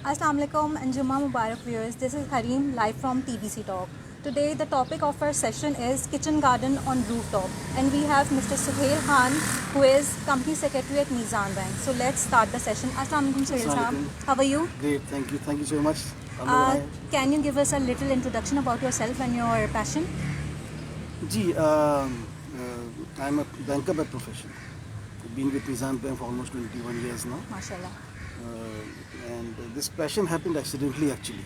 Assalamu alaikum and Jummah Mubarak viewers. This is Hareem live from TBC Talk. Today the topic of our session is kitchen garden on rooftop, and we have Mr. Suhail Khan, who is company secretary at Mizan Bank. So let's start the session. Assalamu alaikum Suhail Saab. How are you? Great, thank you so much. Can you give us a little introduction about yourself and your passion? Ji, I'm a banker by profession. Been with Mizan Bank for almost 21 years now. MashaAllah. And this passion happened accidentally actually.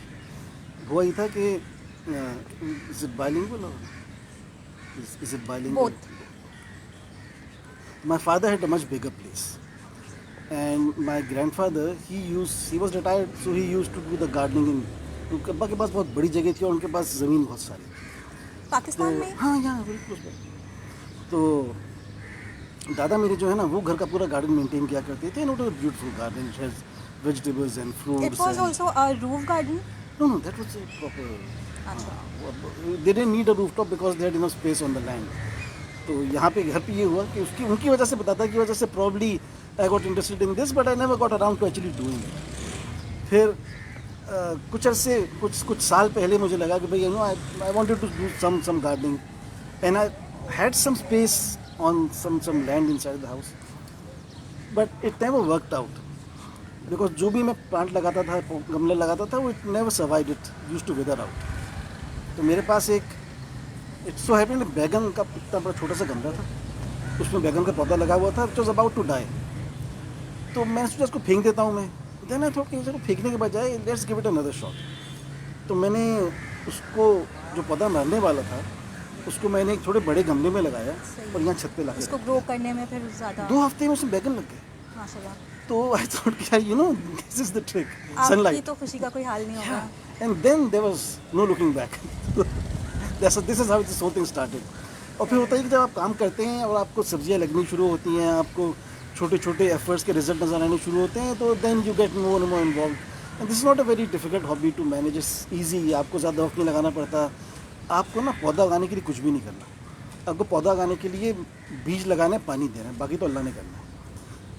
हुआ ये था कि is it bilingual or is it bilingual? Both. My father had a much bigger place, and my grandfather he was retired, so he used to do the gardening in. उनके अब्बा के पास बहुत बड़ी जगह थी और उनके पास ज़मीन बहुत सारी थी। पाकिस्तान में? हाँ, यहाँ बिल्कुल। तो दादा मेरे जो है ना वो घर का पूरा गार्डन मेंटेन किया करते थे। Not a beautiful garden, it has vegetables and fruits. It was also a roof garden? No, that was a proper. They didn't need a rooftop because they had enough space on the land. तो यहाँ पे घर पे ये हुआ कि उनकी वजह से दादा की वजह से probably I got interested in this, but I never got around to actually doing it. फिर कुछ साल पहले मुझे लगा कि भाई I wanted to do some gardening, and I had some space on some land inside the house, but it never worked out. Because जो भी मैं प्लांट लगाता था, गमले लगाता था, वो it never survived, it used to wither out. तो मेरे पास एक इट्स सो हैपेंड बैगन का इतना बड़ा छोटा सा गमला था, उसमें बैगन का पौधा लगा हुआ था, it was about to die. तो मैं सोचा इसको फेंक देता हूँ मैं। देन आई थॉट कि इसको फेंकने के बजाय let's give it another shot. तो मैंने उसको जो पौधा मरने वाला था उसको मैंने एक थोड़े बड़े गमले में लगाया और यहाँ छत पे लगा उसको ग्रो करने में फिर ज़्यादा 2 हफ्ते में उसमें बैगन लग गए। माशाल्लाह। तो आई थॉट कि this is the trick, sunlight. तो खुशी का कोई हाल नहीं होगा। And then there was no looking back. This is how this whole thing started. और फिर होता है कि जब आप काम करते हैं और आपको सब्जियां लगनी शुरू होती हैं, आपको छोटे छोटे एफर्ट्स के रिजल्ट नजर आने शुरू होते हैं, तो then you get more and more involve. And this is not a very difficult hobby to manage, it's easy. आपको ज़्यादा वक्त नहीं लगाना पड़ता। आपको ना पौधा उगाने के लिए कुछ भी नहीं करना। आपको पौधा उगाने के लिए बीज लगाना है, पानी देना है, बाकी तो अल्लाह ने करना है।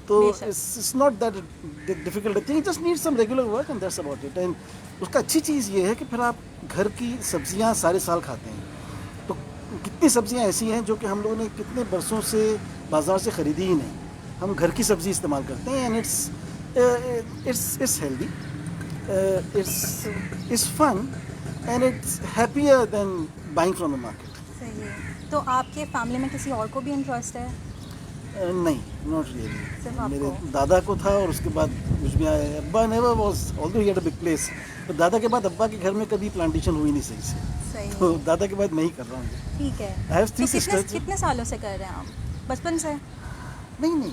तो it's not that difficult thing, just need some regular work and that's about it. And उसका अच्छी चीज़ ये है कि फिर आप घर की सब्जियां सारे साल खाते हैं। तो कितनी सब्जियां ऐसी हैं जो कि हम लोगों ने कितने बरसों से बाज़ार से ख़रीदी ही नहीं, हम घर की सब्ज़ी इस्तेमाल करते हैं। And it's healthy, it's fun and it's happier than buying from the market. सही है। तो आपके फैमिली में किसी और को भी इंटरेस्ट है? नहीं, नॉट रियली। सिर्फ मेरे आपको? दादा को था और उसके बाद कुछ भी आया। अब्बा never was, although he had a big place, तो दादा के बाद अब्बा के घर में कभी प्लांटेशन हुई नहीं सही से। सही तो है। दादा के बाद मैं ही कर रहा हूँ। ठीक है। I have 3 तो sisters. कितने सालों से कर रहे हैं आप? बचपन से? नहीं,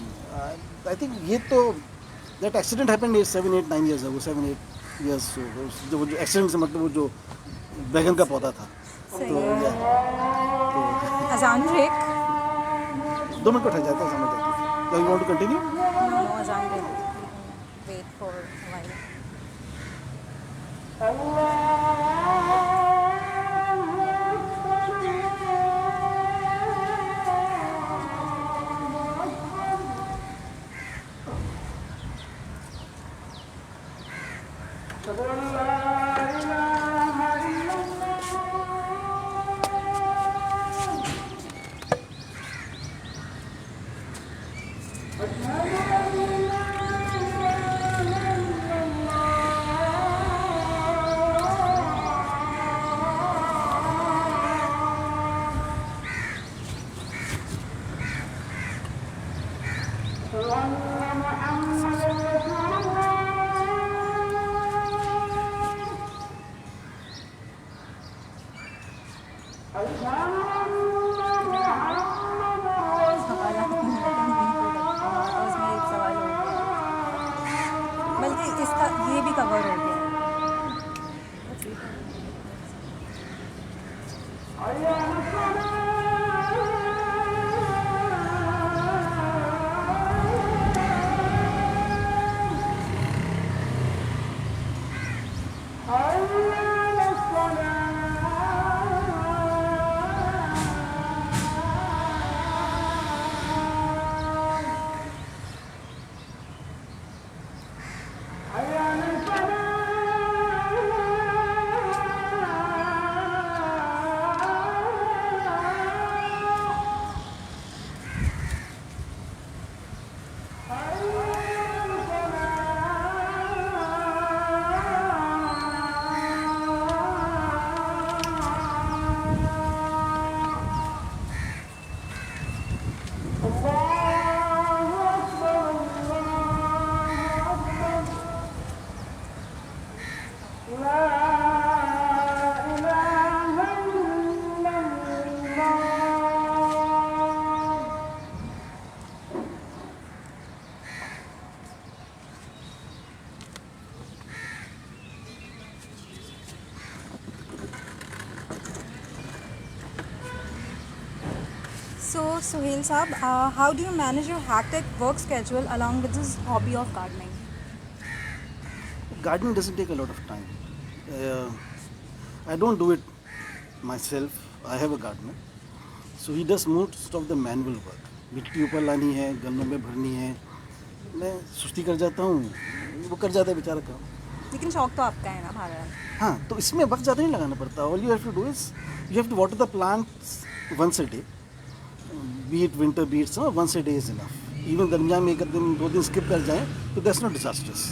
आई थिंक ये तो that accident happened 7 8 9 years ago, 7 8 years. जो एक्सीडेंट से मतलब वो जो बैगन का पौधा था। सही तो है। या अजान ब्रेक? 2 मिनट उठा जाता है, समझ जाता है। So you want to continue? No अजान ब्रेक। Wait for while. बल्कि इसका ये भी कवर हो गया So Suhail Saab, how do you manage your hectic work schedule along with this hobby of gardening? Gardening doesn't take a lot of time. Uh, I don't do it myself. I have a gardener. So he does most of the manual work. मिट्टी ऊपर लानी है, गन्नों में भरनी है. मैं सुस्ती कर जाता हूँ, वो कर जाता है बेचारा काम. लेकिन शौक तो आपका है ना भारत. हाँ, तो इसमें वक्त ज़्यादा नहीं लगाना पड़ता. All you have to do is you have to water the plants once a day. Be it winter be it summer, once a day is enough. Even दरमियान में एक दिन 2 दिन स्किप कर जाएं तो that's not disasters.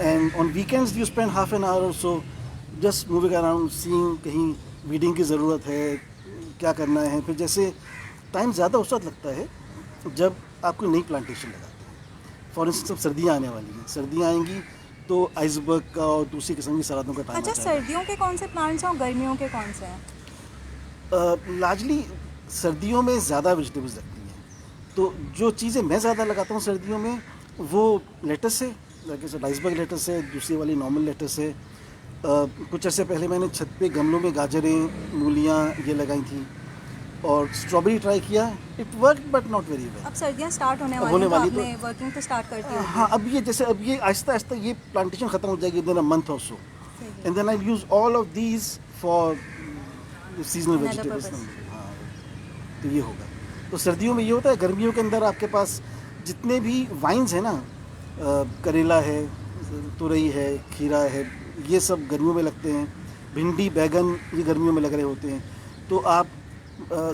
And on weekends you spend half an hour or so just moving around, seeing कहीं weeding की ज़रूरत है, क्या करना है. फिर जैसे टाइम ज़्यादा उस वक्त लगता है जब आप कोई नई प्लांटेशन लगाते हैं. फॉर इंस्टेंस अब सर्दियाँ आने वाली हैं, सर्दियाँ आएंगी तो आइसबर्ग का और दूसरी किस्म की सलादों का टाइम अच्छा, सर्दियों के कौन से प्लांट्स हैं और गर्मियों के कौन से हैं? लार्जली सर्दियों में ज़्यादा वेजिटेबल्स लगती हैं. तो जो चीज़ें मैं ज़्यादा लगाता हूँ सर्दियों में वो लेटस है, जैसे आइसबर्ग लेटस है, दूसरी वाली नॉर्मल लेटस है. कुछ अर्से पहले मैंने छत पे गमलों में गाजरें, मूलियाँ ये लगाई थी और स्ट्रॉबेरी ट्राई किया. It work but not very well. अब सर्दियाँ स्टार्ट होने वाली होने हैं तो वाली आपने वर्किंग तो स्टार्ट कर दी होगी. हाँ, अब ये जैसे अब ये आहिस्ता आहिस्ता ये प्लांटेशन ख़त्म हो जाएगी within a month or so. And then I use all of these for seasonal Another vegetables. purpose. हाँ, तो ये होगा. तो सर्दियों में ये होता है. गर्मियों के अंदर आपके पास जितने भी वाइन्स हैं ना, करेला है, तुरई है, खीरा है, ये सब गर्मियों में लगते हैं. भिंडी, बैगन ये गर्मियों में लग रहे होते हैं. तो आप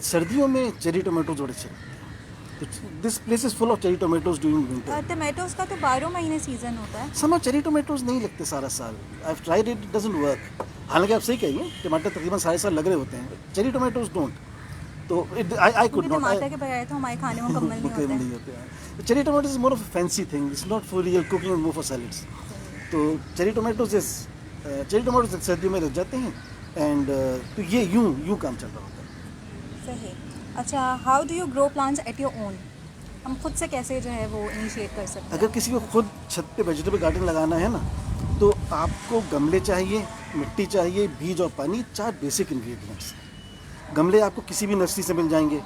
सर्दियों में चेरी टोमेटोज बड़े अच्छे लगते हैं. तो this place is full of cherry tomatoes during winter. Tomatoes का तो 12 महीने सीजन होता है. समर चेरी टोमेटोज नहीं लगते सारा साल. I have tried it, doesn't work. हालांकि आप सही कहिए, टमाटर तकरीबन सारे साल लग रहे होते हैं. Cherry tomatoes don't. तो आई कुड नॉट. टमाटर के बगैर तो हमारे खाने में मुकम्मल नहीं होते हैं. Cherry tomatoes is more of a fancy thing. It's not for real cooking, more for salads. तो चेरी टोमेटोज सर्दियों में लग जाते हैं. एंड तो ये यूं काम चल रहा होता है. सही. अच्छा, how do you grow plants at your own? हम खुद से कैसे जो है वो इनिशिएट कर सकते हैं? अगर किसी को खुद छत पे वेजिटेबल गार्डन लगाना है ना, तो आपको गमले चाहिए, मिट्टी चाहिए, बीज और पानी, 4 बेसिक इंग्रेडिएंट्स. गमले आपको किसी भी नर्सरी से मिल जाएंगे.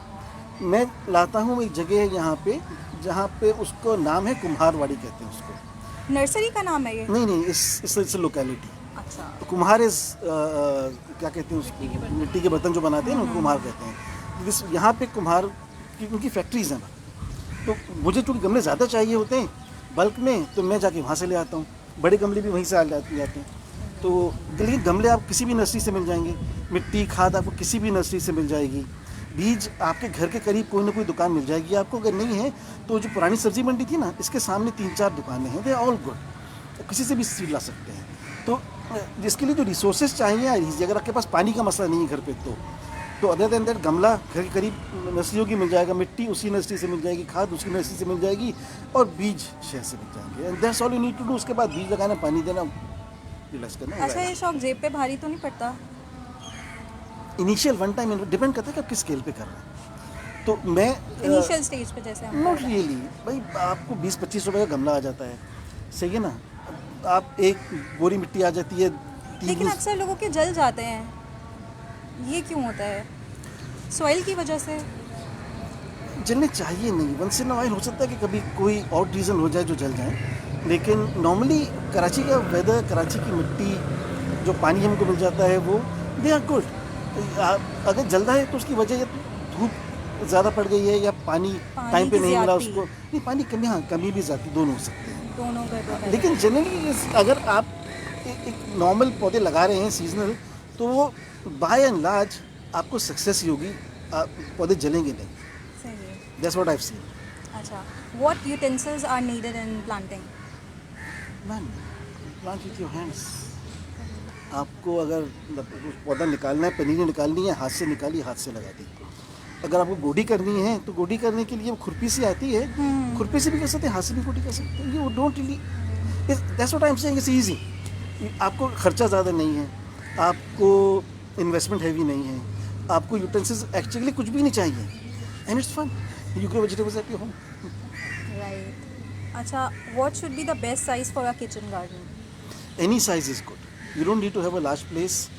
मैं लाता हूँ एक जगह है यहाँ पे जहाँ पे उसको नाम है कुम्हारवाड़ी कहते हैं उसको. नर्सरी का नाम है ये? नहीं, इस लोकेलिटी. अच्छा. तो कुम्हार इज क्या कहते हैं उसको, मिट्टी के बर्तन जो बनाते हैं ना, कुम्हार कहते हैं. यहाँ पे कुम्हार की उनकी फैक्ट्रीज हैं ना. तो मुझे चूँकि गमले ज़्यादा चाहिए होते हैं बल्क में, तो मैं जाके वहाँ से ले आता हूँ. बड़े गमले भी वहीं से आ जाते हैं. तो लेकिन गमले आप किसी भी नर्सरी से मिल जाएंगे. मिट्टी, खाद आपको किसी भी नर्सरी से मिल जाएगी. बीज आपके घर के करीब कोई ना कोई दुकान मिल जाएगी आपको. अगर नहीं है तो जो पुरानी सब्जी मंडी थी ना, इसके सामने 3-4 दुकानें हैं. They are all good. किसी से भी सीड ला सकते हैं. तो जिसके लिए जो रिसोर्सेज चाहिए, अगर आपके पास पानी का मसला नहीं है घर पे, तो अदर देन दैट गमला घर के करीब नर्सरियों की मिल जाएगा. मिट्टी उसी नर्सरी से मिल जाएगी, खाद उसी नर्सरी से मिल जाएगी और बीज शहर से मिल जाएंगे. And that's all you need to do. उसके बाद बीज लगाना, पानी देना, रिलैक्स करना. अच्छा, ये शौक जेब पे भारी तो नहीं पड़ता? इनिशियल वन टाइम डिपेंड करता है कि आप किस स्केल पे कर रहे हैं. तो मैं इनिशियल स्टेज पे जैसे हम नॉट रियली. भाई आपको 20-25 रुपए का गमला आ जाता है, सही है ना. आप एक बोरी मिट्टी आ जाती है. लेकिन अक्सर लोगों के जल जाते हैं, ये क्यों होता है? सॉइल की वजह से? जलने चाहिए नहीं. वंस इन अ व्हाइल हो सकता है कि कभी कोई और रीज़न हो जाए जो जल जाए. लेकिन नॉर्मली कराची का वेदर, कराची की मिट्टी, जो पानी हमको मिल जाता है, वो दे आर गुड. अगर जल रहा है तो उसकी वजह या धूप ज़्यादा पड़ गई है या पानी टाइम पे नहीं मिला उसको. नहीं, पानी कमी, हाँ कमी भी ज़्यादा, दोनों हो सकते हैं. दोनों का. लेकिन जनरली अगर आप एक नॉर्मल पौधे लगा रहे हैं सीजनल, तो वो बाय एंड लार्ज आपको सक्सेस ही होगी. पौधे जलेंगे नहीं. सही है. That's what I have seen. अच्छा, what utensils are needed in planting? Plant with your hands. आपको अगर पौधा निकालना है, पनीरी निकालनी है, हाथ से निकाली, हाथ से लगा दी. अगर आपको गोडी करनी है तो गोडी करने के लिए खुरपी से आती है. खुरपी से भी कर सकते हैं, हाथ से भी गोडी कर सकते हैं. You don't really, that's what I am saying, it's easy. आपको खर्चा ज़्यादा नहीं है, आपको इन्वेस्टमेंट हैवी नहीं है, आपको यूटेंसिल्स एक्चुअली कुछ भी नहीं चाहिए. And it's fun. You grow vegetables at your home. Right. अच्छा, what should be the best size for a kitchen garden? Any size is good. You don't need to have a large place.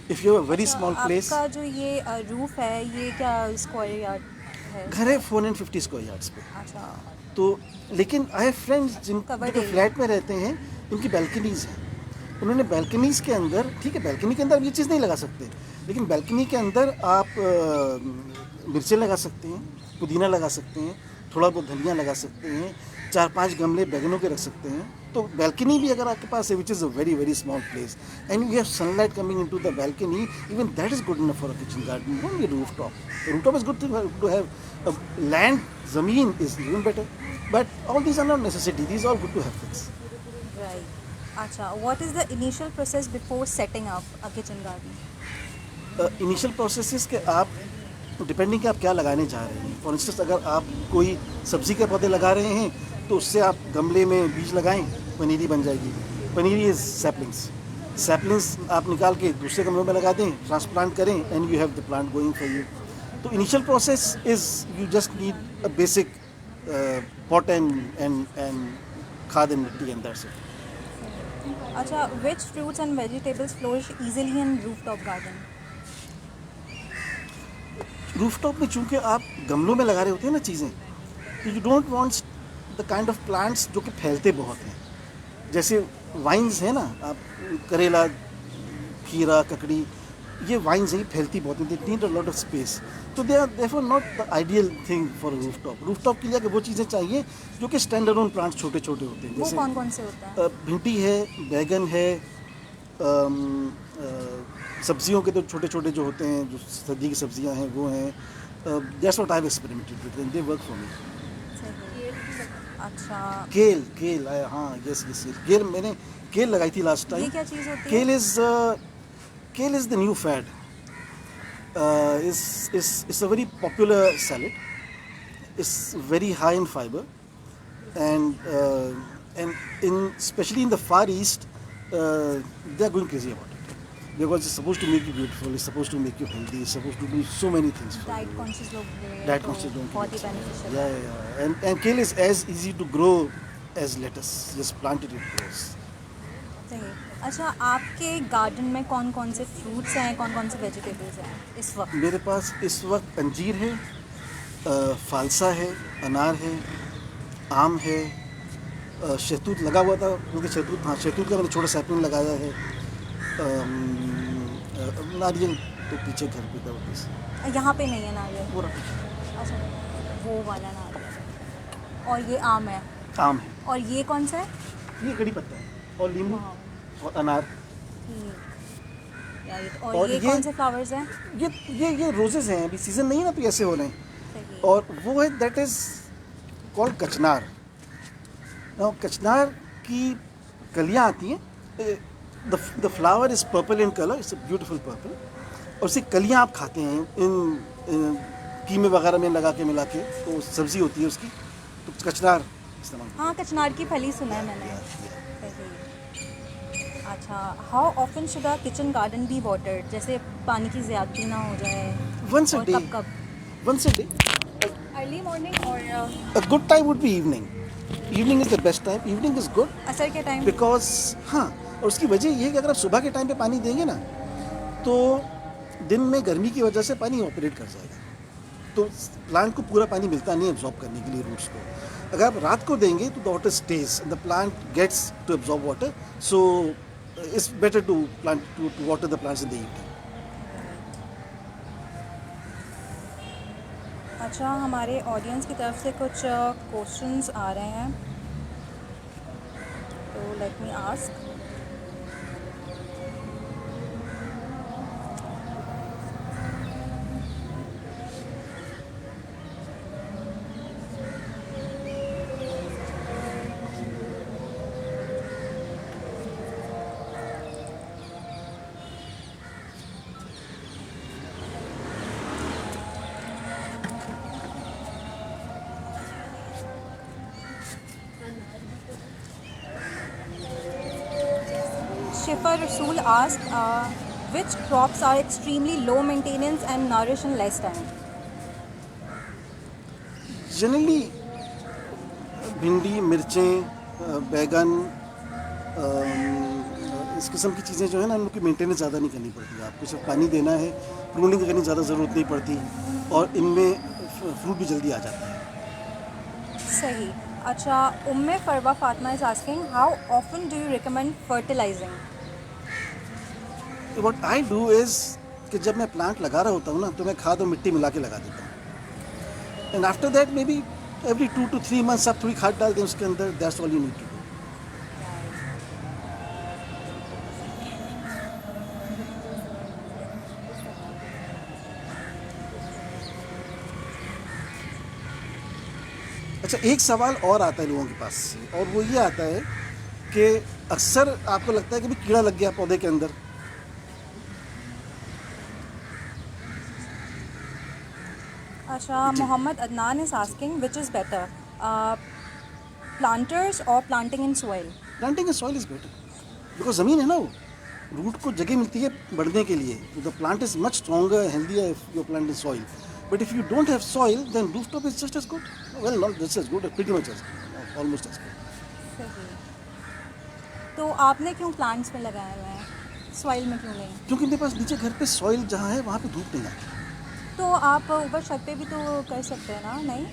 If you have a very small place. आपका जो ये roof है, ये क्या square yard? है? घर है 450 square yards पे। अच्छा, तो लेकिन आई हैव फ्रेंड्स Covered जिनके area. फ्लैट में रहते हैं, उनकी बैल्कनीज हैं। उन्होंने बैल्कनीज के अंदर, ठीक है बैल्कनी के अंदर आप ये चीज़ नहीं लगा सकते, लेकिन बैल्कनी के अंदर आप मिर्चें लगा सकते हैं, पुदीना लगा सकते हैं, थोड़ा बहुत धनिया लगा सकते हैं, 4-5 गमले बैगनों के रख सकते हैं। तो बैल्कनी भी अगर आपके पास है, which is a very very small place, and we have sunlight coming into the balcony, even that is good enough for a kitchen garden, only roof top is good to have, land ज़मीन is even better, but all these are not necessity, these are good to have things. Right. अच्छा, what is the initial process before setting up a kitchen garden? Initial process के आप depending कि आप क्या लगाने जा रहे हैं। फॉर इंस्टेंस अगर आप कोई सब्ज़ी के पौधे लगा रहे हैं तो उससे आप गमले में बीज लगाएं, पनीरी बन जाएगी। पनीरी इज़ सैपलिंग्स आप निकाल के दूसरे गमलों में लगा दें, ट्रांसप्लांट करें, and you have the plant going for you. तो initial process is you just need a basic pot and खाद एंड मिट्टी, एंड दैट्स इट। अच्छा, which fruits and vegetables flourish easily in rooftop garden? Rooftop में चूंकि आप गमलों में लगा रहे होते हैं ना चीज़ें, तो you don't want the kind of plants जो कि फैलते बहुत हैं। जैसे वाइन्स है ना, आप करेला, खीरा, ककड़ी, ये वाइन्स हैं, फैलती बहुत हैं, they need a lot of space, तो they are therefore not the ideal thing for rooftop. Rooftop के लिए वो चीज़ें चाहिए जो कि स्टैंड अलोन प्लांट्स छोटे छोटे होते हैं। वो जैसे कौन कौन से होते हैं? भिंडी है, बैगन है, सब्जियों के तो छोटे छोटे जो होते हैं, जो सर्दी की सब्जियां हैं वो हैं। That's what I have experimented with, and they work for me. अच्छा, केल, हाँ, यस, केल मैंने केल लगाई थी लास्ट ये टाइम। क्या चीज़ होती है? Kale is the new fad, it's a very popular salad, it's very high in fibre, and in especially in the Far East, they are going crazy about it because it's supposed to make you beautiful, it's supposed to make you healthy, it's supposed to do so many things for diet you. Conscious लोग भी हैं, Diet तो conscious don't बहुत ही eat. Beneficial Yeah, है। yeah, yeah. And kale is as easy to grow as lettuce. Just plant it, it grows. सही। अच्छा, आपके garden में कौन कौन से फ्रूट्स हैं, कौन कौन से वेजिटेबल्स हैं इस वक्त? मेरे पास इस वक्त अंजीर है, फालसा है, अनार है, आम है, शहतूत लगा हुआ था, क्योंकि शहतूत का मैंने छोटा सैपलिंग लगाया है। नारियल तो पीछे घर पे था वापस, यहाँ पे नहीं है नारियल? पूरा पीछे अच्छा, वो वाला नारियल। और ये आम है, आम है, और ये कौन सा है? ये कड़ी पत्ता है, और नींबू हाँ, और अनार। ठीक। राइट। और और ये ये- कौन से फ्लावर्स हैं? ये रोजेस हैं, अभी सीजन नहीं है ना, तो ऐसे हो रहे हैं। सही। और वो है, दैट इज कॉल्ड कचनार। कचनार की कलियाँ आती हैं, the flower is purple in colour, it's a beautiful purple, और उसकी कलियाँ आप खाते हैं इन कीमे वगैरह में लगा के मिला के, तो सब्ज़ी होती है उसकी, तो कचनार इस्तेमाल। हाँ, कचनार की फली सुना है मैंने। सही। अच्छा, how often should a kitchen garden be watered? जैसे पानी की ज़्यादती ना हो जाए। Once a और day. कब कब? Once a day. Early morning और A good time would be evening. Evening is the best time. Evening is good असर के टाइम? because हाँ, और उसकी वजह ये है कि अगर आप सुबह के टाइम पे पानी देंगे ना, तो दिन में गर्मी की वजह से पानी ऑपरेट कर जाएगा, तो प्लांट को पूरा पानी मिलता नहीं एब्जॉर्ब करने के लिए रूट्स को। अगर आप रात को देंगे तो the water stage, the plant gets to absorb water, so it's better to water the plants in the evening. अच्छा, हमारे ऑडियंस की तरफ से कुछ क्वेश्चंस आ रहे हैं, तो let me ask. Shifa Rasool asked, which crops are extremely low maintenance and nourish in less time? Generally भिंडी, मिर्चें, बैगन, इस किस्म की चीज़ें जो है ना, इनकी मेंटेनेंस ज़्यादा नहीं करनी पड़ती है। आपको सिर्फ पानी देना है, प्रूनिंग करने की ज़्यादा ज़रूरत नहीं पड़ती, और इनमें फ्रूट भी जल्दी आ जाता है। सही। अच्छा, Umme Farwa Fatima is asking how often do you recommend fertilising? What I do is कि जब मैं प्लांट लगा रहा होता हूँ ना, तो मैं खाद और मिट्टी मिला के लगा देता हूँ। And after that may be every 2 to 3 months आप थोड़ी खाद डाल दें उसके अंदर, that's all you need to do. अच्छा, एक सवाल और आता है लोगों के पास से, और वो ये आता है कि अक्सर आपको लगता है कि भी कीड़ा लग गया पौधे के अंदर। अच्छा, Mohammad Adnan is asking which is better, planters और planting in soil? Planting in soil is better, because ज़मीन है ना, वो रूट को जगह मिलती है बढ़ने के लिए। The plant is much stronger, healthier if you plant in soil. But if you don't have soil then roof top is just as good, well not just as good, pretty much as good, almost as good. सही। तो आपने क्यों plants में लगाए हुए हैं, soil में क्यों नहीं? क्योंकि मेरे पास नीचे घर पे सॉइल जहाँ है वहाँ पे धूप नहीं आती। तो आप ऊपर छत पे भी तो कर सकते हैं ना? नहीं,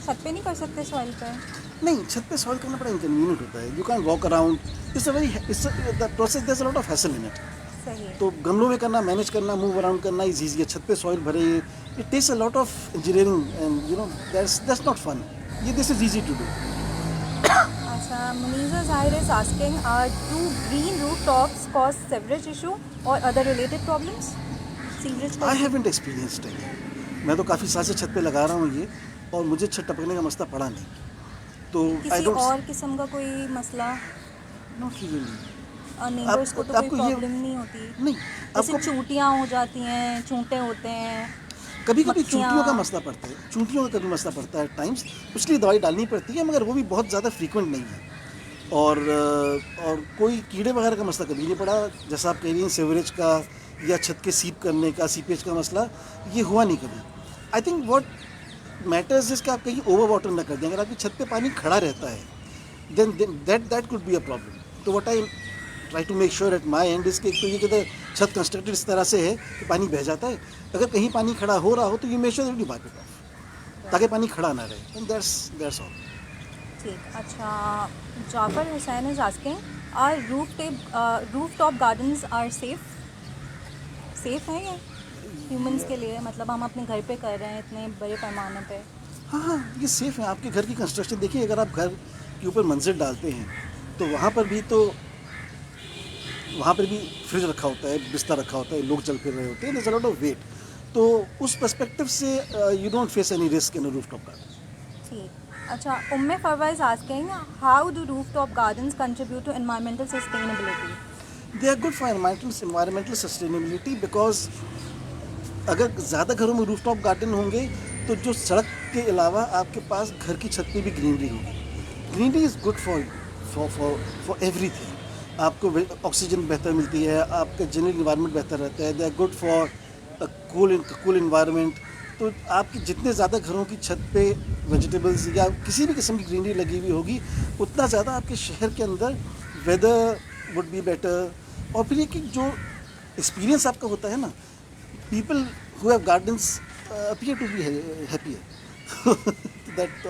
छत पे नहीं कर सकते सॉइल पे? नहीं, छत पे सॉइल करना बड़ा इनकन्वीनियंट होता है। You can walk around, it's a very the process, there is a lot of hassle in it. सही। तो गमलों में करना, मैनेज करना, मूव अराउंड करना इज ईजी है। छत पे सॉइल भरे, it takes a lot of engineering and you know that's not fun. ये this is easy to do. अच्छा, Muneeza Zahir is asking do green roof tops cause sewerage issue और other related problems? Sewerage I haven't experienced any. मैं तो काफ़ी साल से छत पे लगा रहा हूँ ये, और मुझे छत टपकने का मसला पड़ा नहीं। तो आई किसी डोंट, और किस्म का कोई मसला? Not really. और नेबर्स को तो कोई आपको ये प्रॉब्लम नहीं होती? नहीं, जैसे आपको चूंटियाँ हो जाती हैं, चूंटे होते हैं, कभी कभी मक्खियाँ। चूंटियों का मसला पड़ता है, चूंटियों का कभी मसला पड़ता है टाइम्स, उसके लिए दवाई डालनी पड़ती है, मगर वो भी बहुत ज़्यादा फ्रीक्वेंट नहीं है। और कोई कीड़े वगैरह का मसला कभी नहीं पड़ा। जैसा आप कह रही हैं सीवरेज का या छत के सीप करने का, सीपेज का मसला, ये हुआ नहीं कभी। I think what matters is कि आप कहीं ओवर वाटर ना कर दें। अगर आपकी छत पे पानी खड़ा रहता है then that could be a problem. तो what I try to make sure at my end is कि तो ये कहते छत कंस्ट्रक्टेड इस तरह से है कि पानी बह जाता है। अगर कहीं पानी खड़ा हो रहा हो तो you make sure that you wipe it off, ताकि पानी खड़ा ना रहे। And that's all. ठीक। अच्छा, Jafar Hussain is asking are roof top gardens are safe है ये ह्यूमंस के लिए? मतलब हम अपने घर पे कर रहे हैं इतने बड़े पैमाने पे। हाँ, ये सेफ़ है। आपके घर की कंस्ट्रक्शन देखिए, अगर आप घर के ऊपर मंजिल डालते हैं तो वहाँ पर भी फ्रिज रखा होता है, बिस्तर रखा होता है, लोग चल फिर रहे होते हैं, there is a lot of weight. तो उस पर्सपेक्टिव से you don't face any risk in a rooftop garden. ठीक। अच्छा, Umme Farwa is asking how do roof top gardens contribute to environmental sustainability? They are good for environmental sustainability, because अगर ज़्यादा घरों में rooftop garden होंगे तो जो सड़क के अलावा आपके पास घर की छत पे भी ग्रीनरी होगी। Greenery is good for everything. आपको ऑक्सीजन बेहतर मिलती है, आपका जनरल इन्वायरमेंट बेहतर रहता है, they are good for cool environment. तो आपकी जितने ज़्यादा घरों की छत पे वेजिटेबल्स या किसी भी किस्म की ग्रीनरी लगी हुई होगी, उतना ज़्यादा आपके शहर के अंदर वेदर वुड बी बेटर। और फिर ये कि जो एक्सपीरियंस आपका होता है ना, people who have gardens appear to be happier.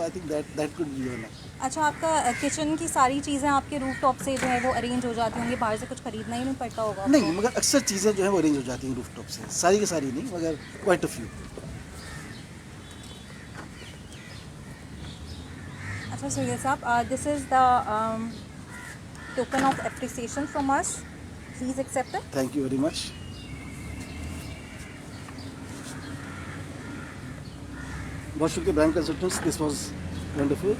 I think that could be one. अच्छा, आपका किचन की सारी चीज़ें आपके रूफ टॉप से जो है वो अरेंज हो जाती होंगी, बाहर से कुछ खरीदना ही नहीं पड़ता होगा नहीं, आपको? मगर अक्सर चीज़ें जो है वो अरेंज हो जाती हैं रूफटॉप से, सारी की सारी नहीं, मगर क्वाइट अ फ्यू। अच्छा Suhel sahab, this is the token of appreciation from us, please accept it. Thank you very much. बहुत शुक्रिया brand consultants, this was wonderful.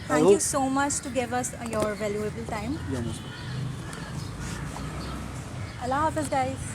Thank you so much to give us your valuable time. Yeah, most welcome. Allah Hafiz guys.